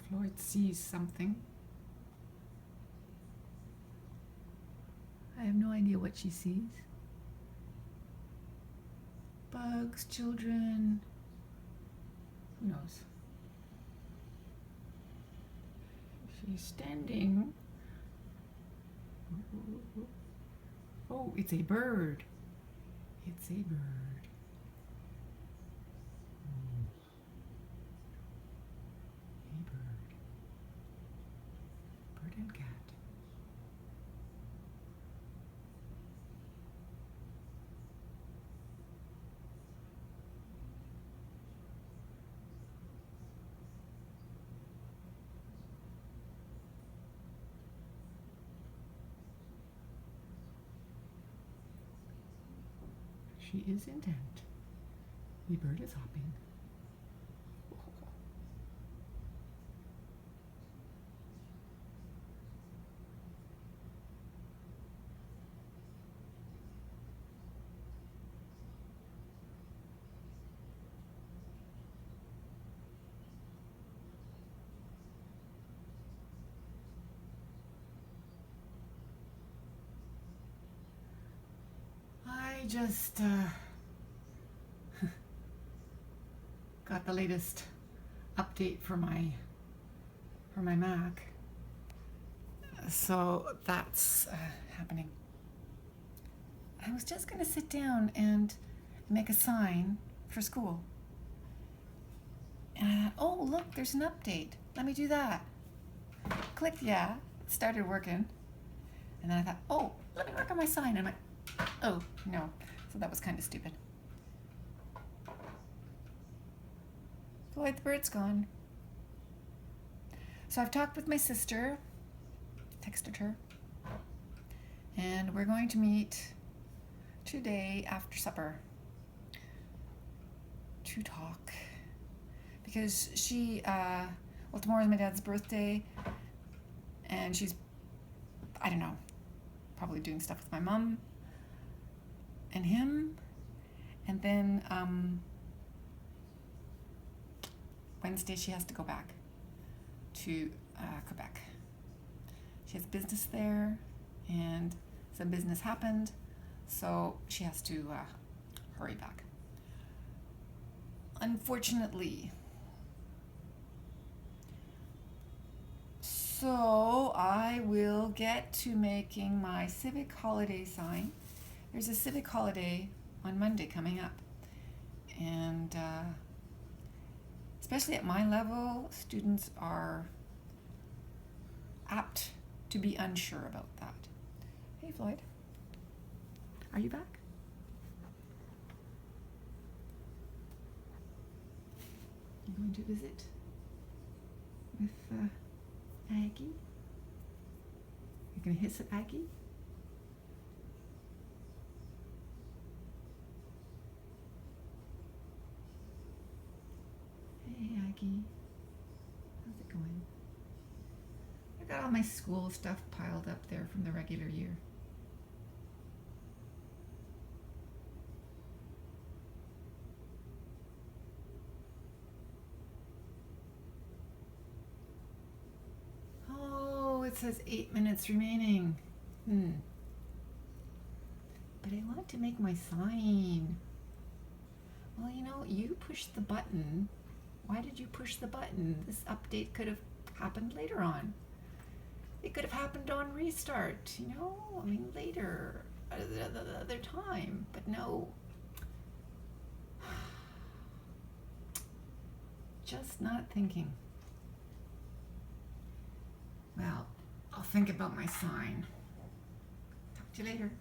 Floyd sees something. I have no idea what she sees. Bugs, children, who knows? She's standing. Oh, it's a bird. It's a bird. A bird. Bird and cat. She is intent. The bird is hopping. I just got the latest update for my Mac, so that's happening. I was just gonna sit down and make a sign for school, and I thought, oh look, there's an update. Let me do that. Clicked, yeah, it started working, and then I thought, oh, let me work on my sign. And I'm like, oh no, so that was kind of stupid. Floyd the bird's gone. So I've talked with my sister, texted her, and we're going to meet today after supper to talk, because she, well, tomorrow's my dad's birthday, and she's, I don't know, probably doing stuff with my mom and him, and then Wednesday she has to go back to Quebec. She has business there, and some business happened, so she has to hurry back. Unfortunately. So I will get to making my civic holiday sign. There's a civic holiday on Monday coming up, and especially at my level, students are apt to be unsure about that. Hey Floyd, are you back? You going to visit with Aggie? You're gonna hiss at Aggie? Hey Aggie, how's it going? I got all my school stuff piled up there from the regular year. Oh, it says 8 minutes remaining. But I want to make my sign. Well, you know, you pushed the button. Why did you push the button? This update could have happened later on. It could have happened on restart, you know? I mean, later, the other time, but no. Just not thinking. Well, I'll think about my sign. Talk to you later.